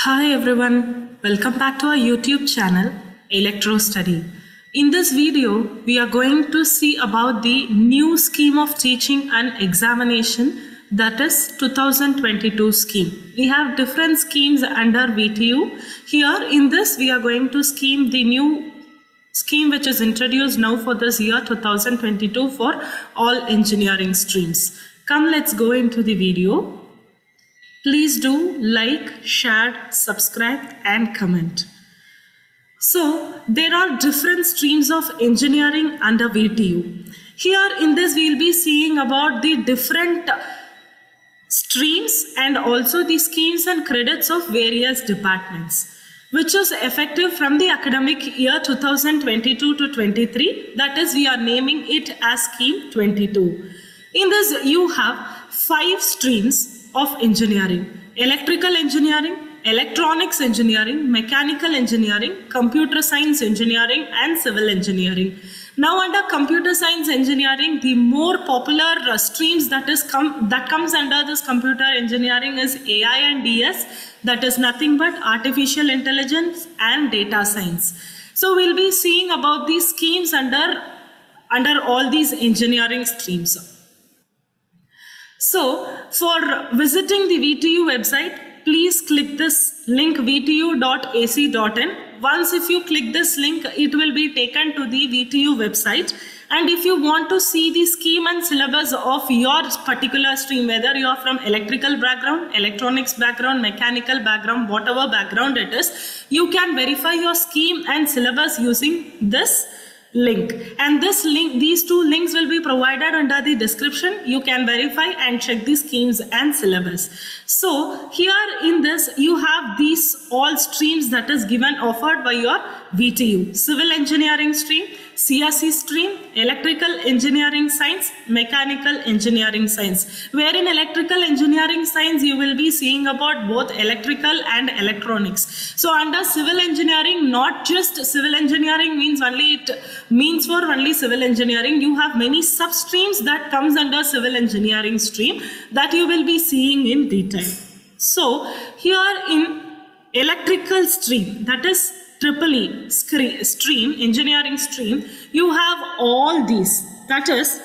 Hi everyone, welcome back to our YouTube channel Electro Study. In this video, we are going to see about the new scheme of teaching and examination, that is 2022 scheme. We have different schemes under VTU. Here in this, we are going to scheme the new scheme which is introduced now for this year 2022 for all engineering streams. Come, let's go into the video. Please do like, share, subscribe and comment. So there are different streams of engineering under VTU. Here in this we will be seeing about the different streams and also the schemes and credits of various departments, which is effective from the academic year 2022 to 23. That is, we are naming it as Scheme 22. In this you have 5 streams of engineering: electrical engineering, electronics engineering, mechanical engineering, computer science engineering and civil engineering. Now under computer science engineering, the more popular streams that comes under this computer engineering is AI and DS, that is nothing but artificial intelligence and data science. So we'll be seeing about these schemes under all these engineering streams. So for visiting the VTU website, please click this link vtu.ac.in. Once if you click this link, it will be taken to the VTU website. And if you want to see the scheme and syllabus of your particular stream, whether you are from electrical background, electronics background, mechanical background, whatever background it is, you can verify your scheme and syllabus using this link. And this link, these 2 links will be provided under the description. You can verify and check the schemes and syllabus. So here in this you have these all streams that is given offered by your VTU: civil engineering stream, CSE stream, electrical engineering science, mechanical engineering science. Where in electrical engineering science you will be seeing about both electrical and electronics. So under civil engineering, not just civil engineering means only for only civil engineering. You have many sub streams that comes under civil engineering stream that you will be seeing in detail. So here in electrical stream, that is EEE stream, engineering stream, you have all these, that is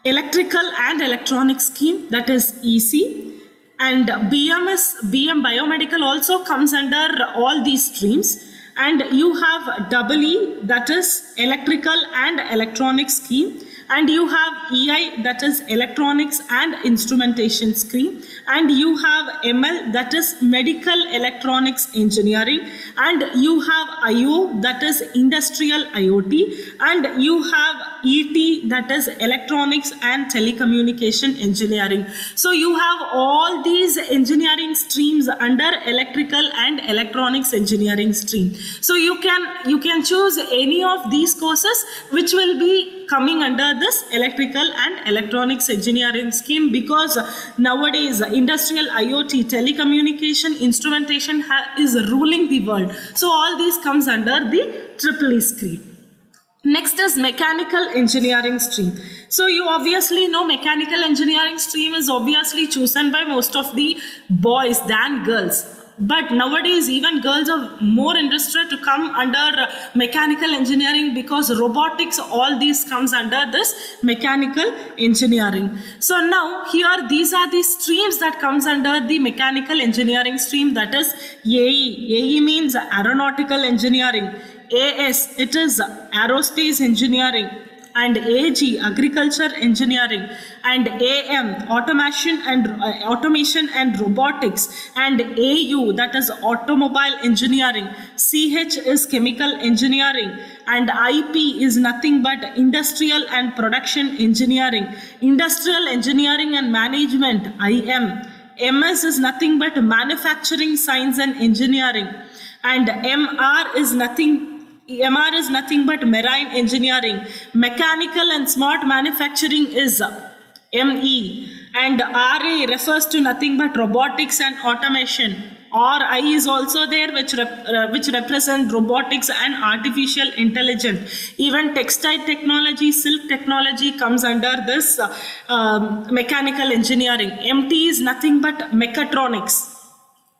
electrical and electronic scheme, that is EC, and BM biomedical also comes under all these streams. And you have EE, that is electrical and electronic scheme, and you have EI, that is electronics and instrumentation scheme, and you have ML, that is medical electronics engineering, and you have IO, that is industrial IoT, and you have ET, that is electronics and telecommunication engineering. So you have all these engineering streams under electrical and electronics engineering stream. So you can choose any of these courses which will be coming under this electrical and electronics engineering scheme, because nowadays industrial IoT, telecommunication, instrumentation is ruling the world. So all these comes under the EEE stream. Next is mechanical engineering stream. So you obviously know mechanical engineering stream is obviously chosen by most of the boys than girls. But nowadays even girls are more interested to come under mechanical engineering, because robotics, all these comes under this mechanical engineering. So now here these are the streams that comes under the mechanical engineering stream, that is AE. AE means aeronautical engineering. AS, it is aerospace engineering, and AG, agriculture engineering, and AM, automation and robotics, and AU, that is automobile engineering. CH is chemical engineering, and IP is nothing but industrial and production engineering. Industrial engineering and management, IM. MS is nothing but manufacturing science and engineering, and MR is nothing but marine engineering. Mechanical and smart manufacturing is ME, and RA refers to nothing but robotics and automation. RI is also there, which represent robotics and artificial intelligence. Even textile technology, silk technology comes under this mechanical engineering. MT is nothing but mechatronics.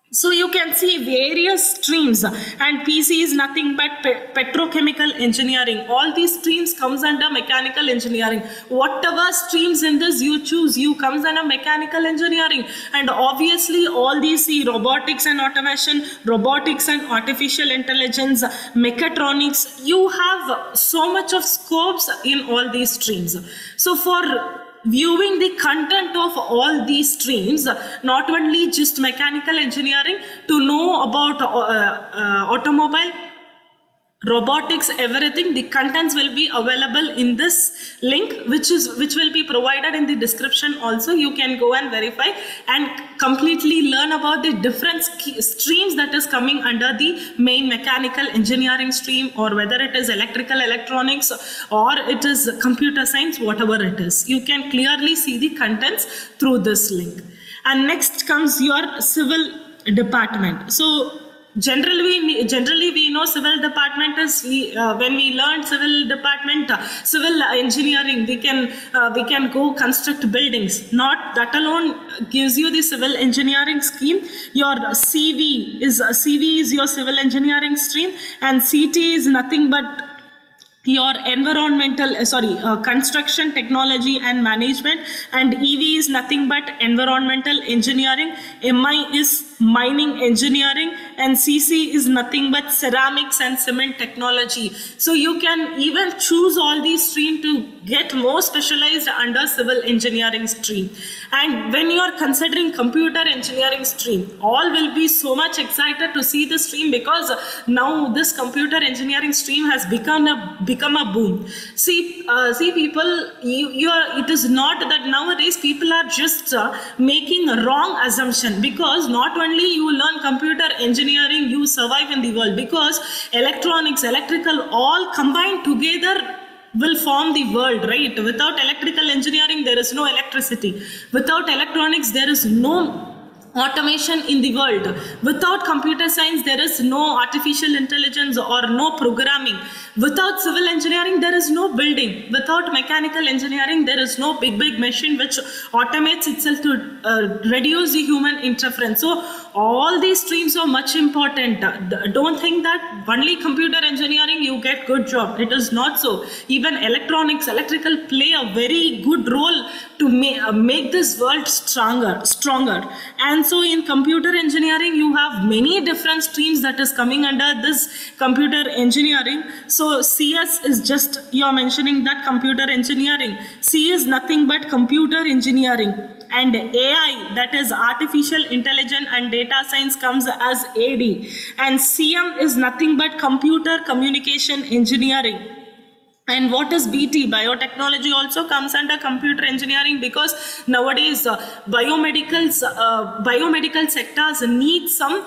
So you can see various streams, and PC is nothing but petrochemical engineering. All these streams comes under mechanical engineering. Whatever streams in this you choose, you comes under mechanical engineering. And obviously all these, see, robotics and automation, robotics and artificial intelligence, mechatronics, you have so much of scopes in all these streams. So for viewing the content of all these streams, not only just mechanical engineering, to know about automobile, robotics, everything, the contents will be available in this link, which will be provided in the description also. You can go and verify and completely learn about the different streams that is coming under the main mechanical engineering stream, or whether it is electrical electronics or it is computer science, whatever it is. You can clearly see the contents through this link. And next comes your civil department. So generally we know civil department is, when we learn civil department, civil engineering, we can go construct buildings. Not that alone gives you the civil engineering scheme. Your CV is your civil engineering stream, and CT is nothing but your construction technology and management, and EV is nothing but environmental engineering. MI is mining engineering, and CC is nothing but ceramics and cement technology. So you can even choose all these streams to get more specialized under civil engineering stream. And when you are considering computer engineering stream, all will be so much excited to see the stream, because now this computer engineering stream has become a boom. See people, it is not that nowadays people are just making a wrong assumption, because not only you learn computer engineering, you survive in the world, because electronics, electrical, all combined together will form the world, right? Without electrical engineering, there is no electricity. Without electronics, there is no automation in the world. Without computer science, there is no artificial intelligence or no programming. Without civil engineering, there is no building. Without mechanical engineering, there is no big machine which automates itself to reduce the human interference. So all these streams are much important. Don't think that only computer engineering you get good job. It is not so. Even electronics, electrical play a very good role to make this world stronger. And so in computer engineering, you have many different streams that is coming under this computer engineering. So CS is just, you're mentioning that computer engineering. C is nothing but computer engineering. And AI, that is artificial intelligence and data science, comes as AD. And CM is nothing but computer communication engineering. And what is BT? Biotechnology also comes under computer engineering, because nowadays biomedical sectors need some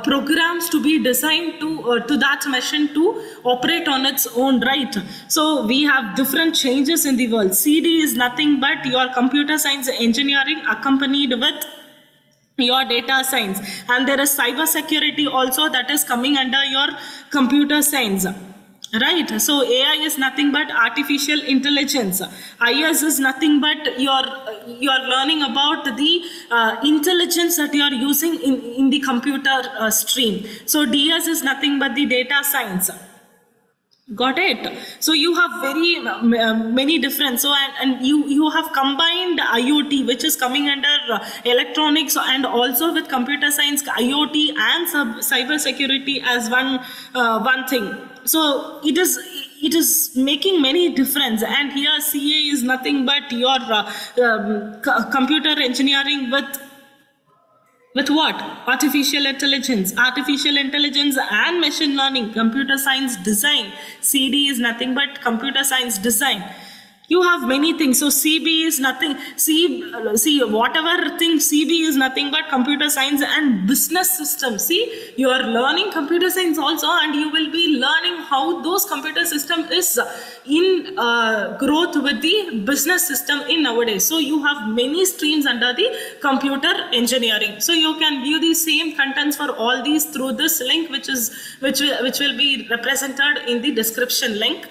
programs to be designed to that machine to operate on its own, right? So we have different changes in the world. CD is nothing but your computer science engineering accompanied with your data science. And there is cyber security also that is coming under your computer science. Right, so AI is nothing but artificial intelligence. IS is nothing but you are learning about the intelligence that you are using in the computer stream. So DS is nothing but the data science. Got it? So you have very many different. So and you have combined IoT, which is coming under electronics, and also with computer science, IoT and cyber security as one thing. So it is making many difference. And here CA is nothing but your computer engineering with what? Artificial intelligence and machine learning. Computer science design. CD is nothing but computer science design. You have many things. So CB is nothing. See, whatever thing CB is nothing but computer science and business system. See, you are learning computer science also, and you will be learning how those computer system is in growth with the business system in nowadays. So you have many streams under the computer engineering. So you can view the same contents for all these through this link, which will be represented in the description link.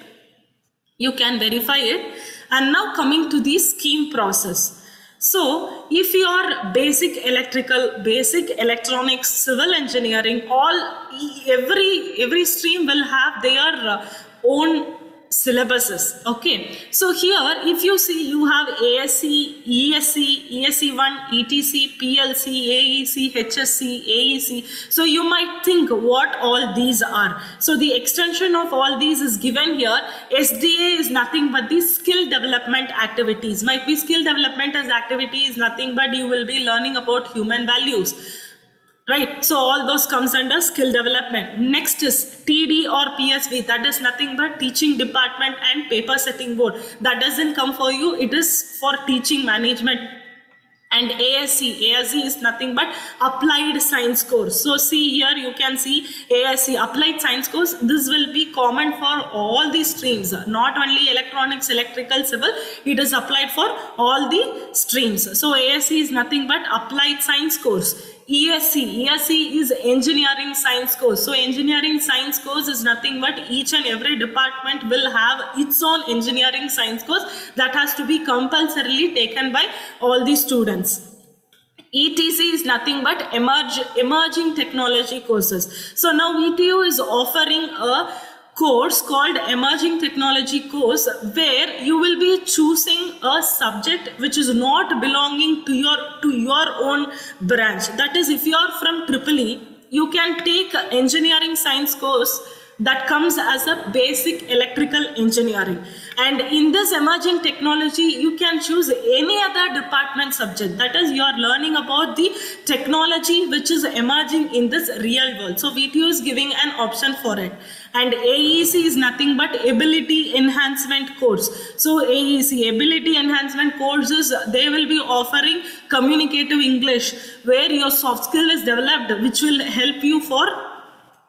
You can verify it. And now coming to the scheme process. So if you are basic electrical, basic electronics, civil engineering, every stream will have their own syllabuses. Okay, so here if you see, you have ASC, ESC, ESC1, ETC, PLC, AEC, HSC, AEC. So you might think what all these are. So the extension of all these is given here. SDA is nothing but the skill development activities. Might be skill development as activity is nothing but you will be learning about human values. Right, so all those comes under skill development. Next is TD or PSV, that is nothing but teaching department and paper setting board. That doesn't come for you, it is for teaching management. And ASC is nothing but applied science course. So see here, you can see ASC, applied science course. This will be common for all these streams, not only electronics, electrical, civil. It is applied for all the streams. So ASC is nothing but applied science course. ESC is engineering science course. So engineering science course is nothing but each and every department will have its own engineering science course that has to be compulsorily taken by all the students. ETC is nothing but emerging technology courses. So now ETU is offering a course called emerging technology course, where you will be choosing a subject which is not belonging to your own branch. That is, if you are from EEE, you can take engineering science course that comes as a basic electrical engineering. And in this emerging technology, you can choose any other department subject. That is, you are learning about the technology which is emerging in this real world. So VTU is giving an option for it. And AEC is nothing but ability enhancement course. So AEC, ability enhancement courses, they will be offering communicative English, where your soft skill is developed, which will help you for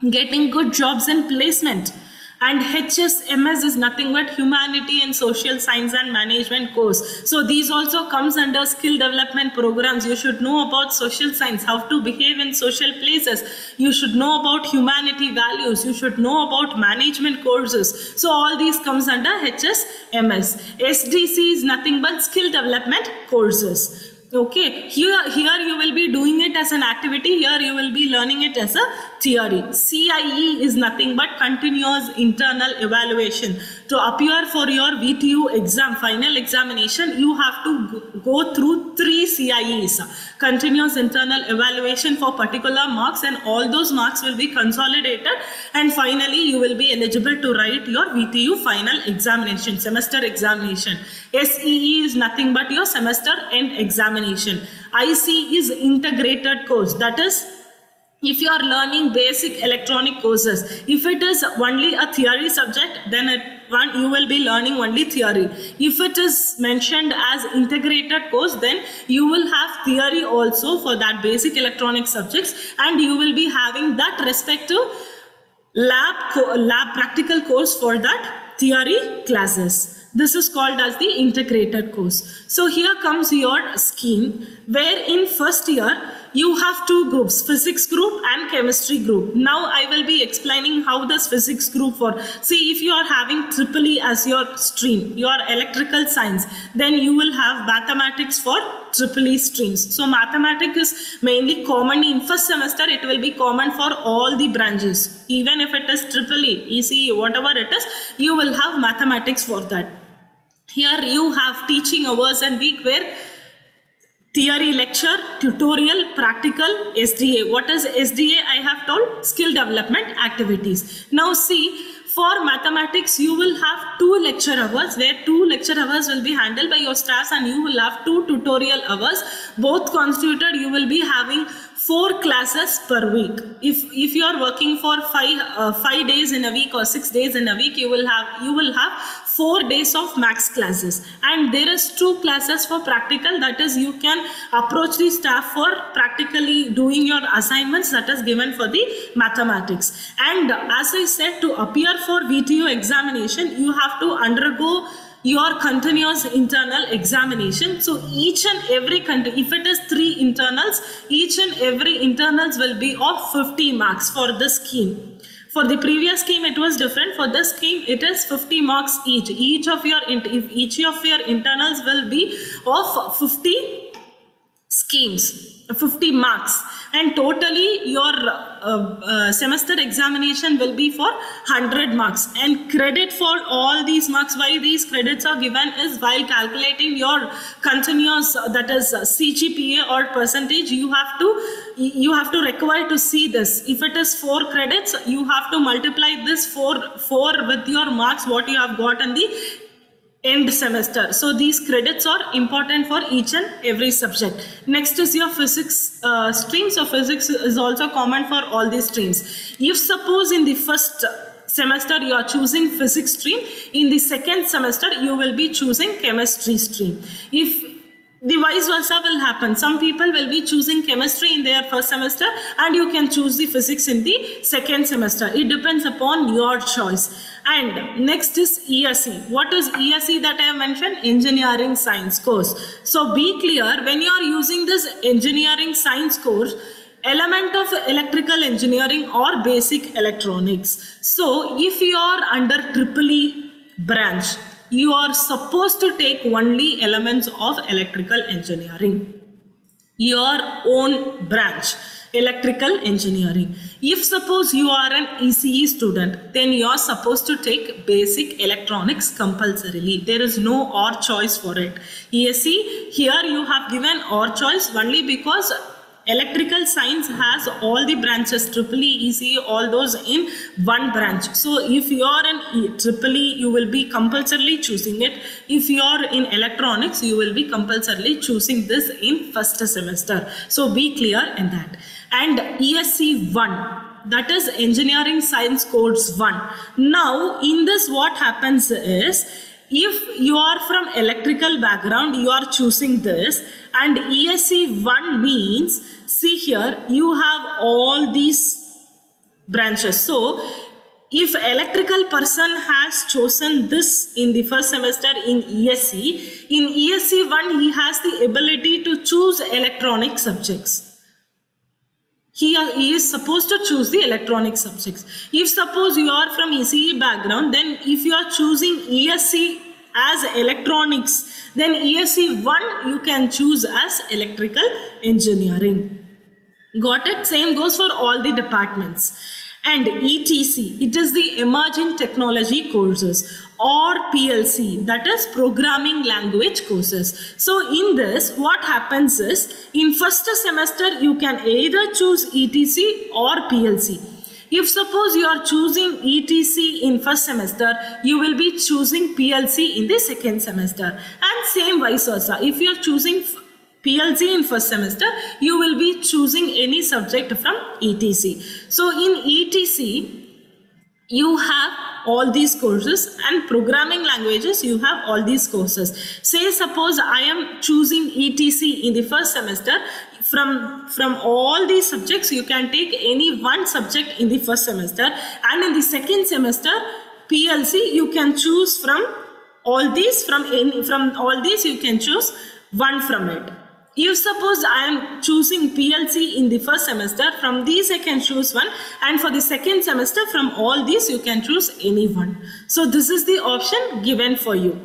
getting good jobs and placement. And HSMS is nothing but humanity and social science and management course. So these also comes under skill development programs. You should know about social science, how to behave in social places. You should know about humanity values. You should know about management courses. So all these comes under HSMS. SDC is nothing but skill development courses. Okay, here you will be doing it as an activity. Here you will be learning it as a theory. CIE is nothing but continuous internal evaluation. To appear for your VTU exam, final examination, you have to go through 3 CIEs. Continuous internal evaluation for particular marks, and all those marks will be consolidated, and finally you will be eligible to write your VTU final examination, semester examination. SEE is nothing but your semester end examination. IC is integrated course. That is, if you are learning basic electronic courses, if it is only a theory subject, then you will be learning only theory. If it is mentioned as integrated course, then you will have theory also for that basic electronic subjects, and you will be having that respective lab practical course for that theory classes. This is called as the integrated course. So here comes your scheme, where in first year you have 2 groups, physics group and chemistry group. Now I will be explaining how this physics group for. See, if you are having EEE as your stream, your electrical science, then you will have mathematics for EEE streams. So mathematics is mainly common in first semester. It will be common for all the branches. Even if it is EEE, ECE, whatever it is, you will have mathematics for that. Here you have teaching hours and week, where theory lecture, tutorial, practical, SDA. What is SDA? I have told skill development activities. Now see, for mathematics, you will have 2 lecture hours, where 2 lecture hours will be handled by your staffs, and you will have 2 tutorial hours. Both constituted, you will be having 4 classes per week. If you are working for 5 days in a week or 6 days in a week, you will have 4 days of max classes, and there is 2 classes for practical. That is, you can approach the staff for practically doing your assignments that is given for the mathematics. And as I said, to appear for VTU examination, you have to undergo your continuous internal examination. So each and every if it is 3 internals, each and every internals will be of 50 marks for this scheme. For the previous scheme it was different. For this scheme it is 50 marks each. Each of your internals will be of 50 schemes, 50 marks, and totally your semester examination will be for 100 marks. And credit for all these marks, why these credits are given is while calculating your continuous, that is CGPA or percentage, you have to require to see this. If it is 4 credits, you have to multiply this 4 with your marks what you have got in the end semester. So these credits are important for each and every subject. Next is your physics stream. So physics is also common for all these streams. If suppose in the first semester you are choosing physics stream, in the second semester you will be choosing chemistry stream. If the vice versa will happen, some people will be choosing chemistry in their first semester and you can choose the physics in the second semester. It depends upon your choice. And next is ESE. What is ESE that I have mentioned? Engineering Science course. So be clear, when you are using this Engineering Science course, element of electrical engineering or basic electronics. So if you are under EEE branch, you are supposed to take only elements of electrical engineering, your own branch, electrical engineering. If suppose you are an ECE student, then you are supposed to take basic electronics compulsorily. There is no or choice for it. ESE, here you have given or choice only because electrical science has all the branches, EEE, ECE, all those in one branch. So if you are in EEE, you will be compulsorily choosing it. If you are in electronics, you will be compulsorily choosing this in first semester. So be clear in that. And ESE 1, that is Engineering Science Course 1. Now in this what happens is, if you are from electrical background, you are choosing this, and ESE 1 means, see here, you have all these branches. So if electrical person has chosen this in the first semester in ESE 1 he has the ability to choose electronic subjects. He is supposed to choose the electronic subjects. If suppose you are from ECE background, then if you are choosing ESE as electronics, then ESE 1 you can choose as electrical engineering. Got it? Same goes for all the departments. And ETC, it is the Emerging Technology courses, or PLC, that is Programming Language courses. So in this, what happens is, in first semester, you can either choose ETC or PLC. If suppose you are choosing ETC in first semester, you will be choosing PLC in the second semester. And same vice versa. If you are choosing PLC in first semester, you will be choosing any subject from ETC. So in ETC, you have all these courses, and programming languages, you have all these courses. Say suppose I am choosing ETC in the first semester, from all these subjects you can take any one subject in the first semester, and in the second semester PLC you can choose from all these, from all these you can choose one from it. If suppose I am choosing PLC in the first semester, from these I can choose one, and for the second semester from all these you can choose any one. So this is the option given for you.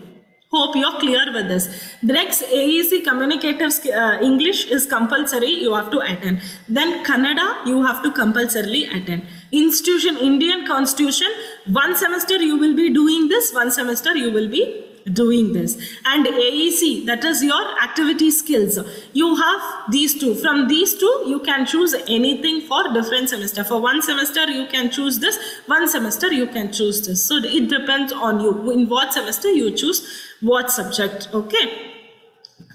Hope you are clear with this. The next AEC communicators English is compulsory, you have to attend. Then Kannada you have to compulsorily attend. Institution, Indian Constitution, one semester you will be doing this, one semester you will be doing this. And AEC, that is your activity skills, you have these two. From these two you can choose anything for different semester. For one semester you can choose this, one semester you can choose this. So it depends on you in what semester you choose what subject. Okay,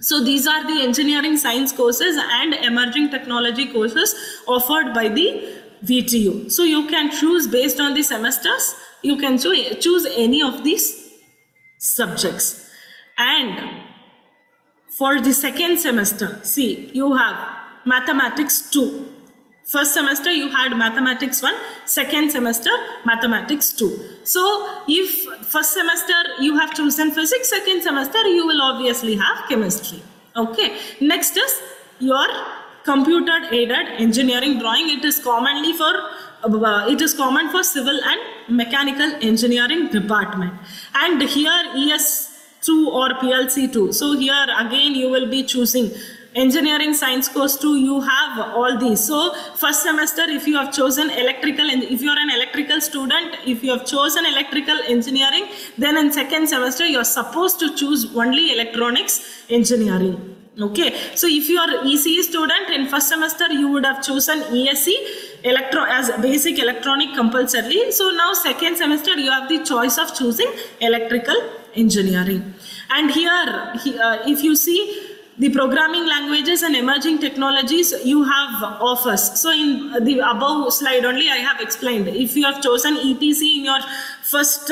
So these are the engineering science courses and emerging technology courses offered by the VTU. So you can choose based on the semesters, you can choose any of these subjects. And for the second semester, see, you have Mathematics 2. First semester you had Mathematics 1, second semester Mathematics 2. So if first semester you have chosen physics, second semester you will obviously have chemistry. Okay. Next is your computer aided engineering drawing. It is common for civil and mechanical engineering department. And here ES2 or PLC2. So here again you will be choosing engineering science course 2. You have all these. So first semester, if you have chosen electrical, and if you are an electrical student, if you have chosen electrical engineering, then in second semester you are supposed to choose only electronics engineering. Okay, so if you are ECE student, in first semester you would have chosen ESE as basic electronic compulsorily. So now second semester you have the choice of choosing electrical engineering. And here if you see the programming languages and emerging technologies, you have offers. So in the above slide only I have explained. If you have chosen EPC in your first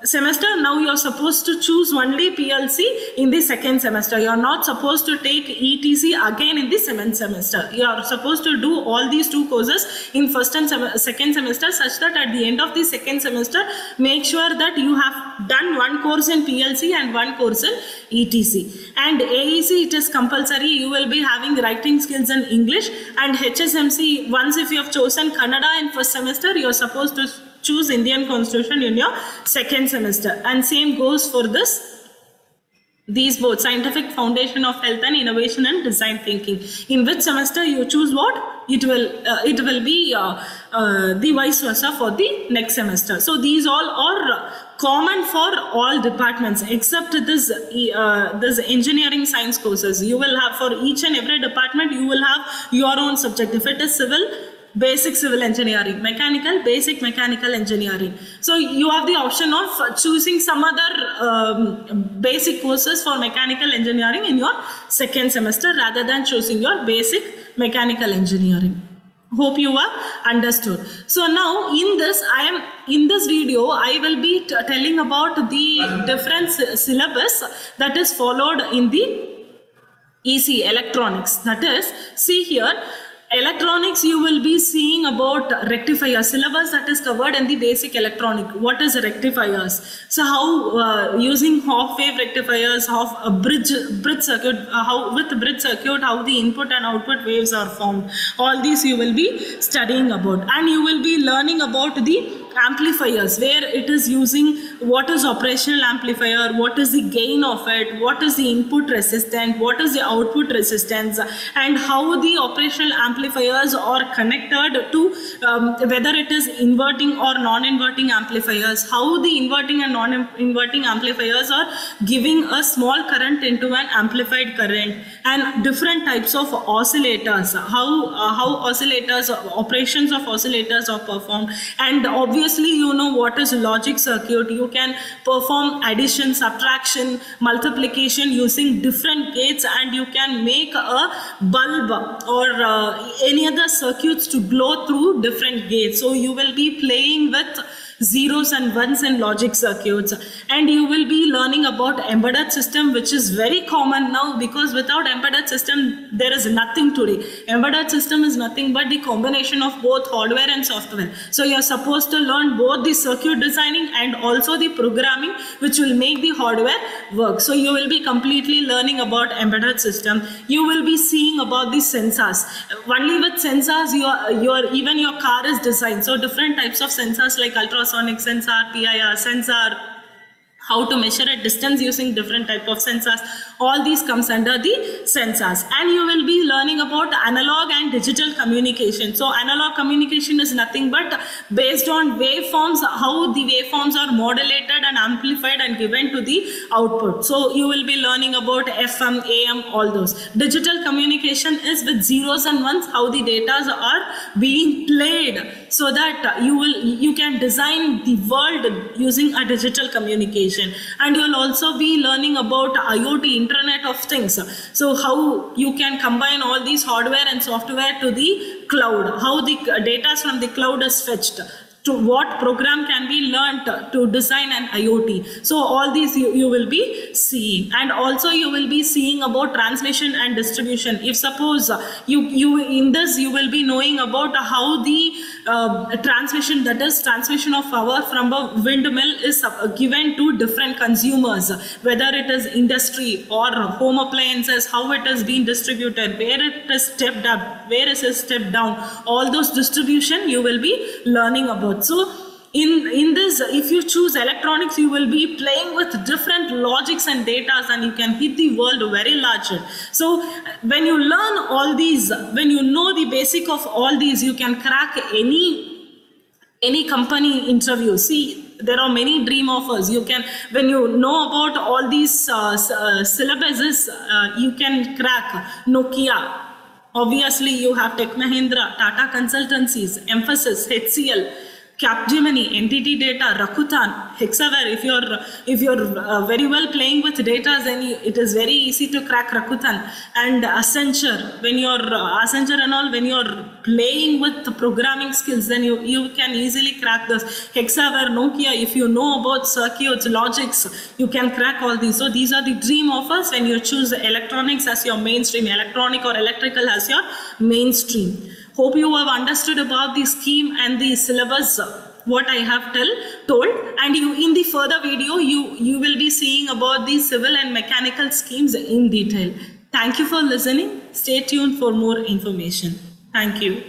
semester, now you are supposed to choose only PLC in the second semester. You are not supposed to take ETC again in the seventh semester. You are supposed to do all these two courses in first and second semester, such that at the end of the second semester, make sure that you have done one course in PLC and one course in ETC. And AEC, it is compulsory. You will be having writing skills in English. And HSMC, once if you have chosen Kannada in first semester, you are supposed to choose Indian Constitution in your second semester. And same goes for these both, Scientific Foundation of Health and Innovation and Design Thinking. In which semester you choose what? It will be the vice versa for the next semester. So these all are common for all departments except this engineering science courses. You will have, for each and every department, you will have your own subject. If it is civil, basic civil engineering, mechanical, basic mechanical engineering. So you have the option of choosing some other basic courses for mechanical engineering in your second semester rather than choosing your basic mechanical engineering. Hope you are understood. So now in this video I will be telling about the different syllabus that is followed in the EC electronics. That is, see here, electronics, you will be seeing about rectifier syllabus that is covered in the basic electronic. What is rectifiers? So how using half wave rectifiers, bridge circuit, how with bridge circuit, how the input and output waves are formed. All these you will be studying about, and you will be learning about the amplifiers, where it is using what is operational amplifier, what is the gain of it, what is the input resistance, what is the output resistance, and how the operational amplifiers are connected to whether it is inverting or non-inverting amplifiers, how the inverting and non-inverting amplifiers are giving a small current into an amplified current, and different types of oscillators, how oscillators, operations of oscillators are performed. And obviously you know what is logic circuit. You can perform addition, subtraction, multiplication using different gates, and you can make a bulb or any other circuits to glow through different gates. So you will be playing with zeros and ones and logic circuits, and you will be learning about embedded system, which is very common now, because without embedded system there is nothing today. Embedded system is nothing but the combination of both hardware and software. So you are supposed to learn both the circuit designing and also the programming, which will make the hardware work. So you will be completely learning about embedded system. You will be seeing about the sensors. Only with sensors even your car is designed. So different types of sensors like ultrasonic sensor, PIR sensor, how to measure a distance using different type of sensors. All these comes under the sensors. And you will be learning about analog and digital communication. So analog communication is nothing but based on waveforms, how the waveforms are modulated and amplified and given to the output. So you will be learning about FM, AM, all those. Digital communication is with zeros and ones, how the data are being played. so that you can design the world using a digital communication. And you'll also be learning about IoT, Internet of Things. So how you can combine all these hardware and software to the cloud, how the data from the cloud is fetched, to what program can be learnt to design an IoT. So all these you will be seeing. And also you will be seeing about transmission and distribution. If suppose you in this you will be knowing about how the transmission, that is transmission of power from a windmill, is given to different consumers, whether it is industry or home appliances, how it is being distributed, where it is stepped up, where it is stepped down. All those distribution you will be learning about. So in this, if you choose electronics, you will be playing with different logics and datas, and you can hit the world very larger. So when you learn all these, when you know the basic of all these, you can crack any company interview. See, there are many dream offers. You can, when you know about all these syllabuses, you can crack Nokia. Obviously, you have Tech Mahindra, Tata Consultancies, Mphasis, HCL, Capgemini, NTT Data, Rakuten, Hexaware. If you're very well playing with data, then it is very easy to crack Rakuten. And Accenture, when you're Accenture and all, when you're playing with the programming skills, then you can easily crack this. Hexaware, Nokia, if you know about circuits, logics, you can crack all these. So these are the dream offers when you choose electronics as your mainstream, electronic or electrical as your mainstream. Hope you have understood about the scheme and the syllabus, what I have told. And in the further video, you will be seeing about the civil and mechanical schemes in detail. Thank you for listening. Stay tuned for more information. Thank you.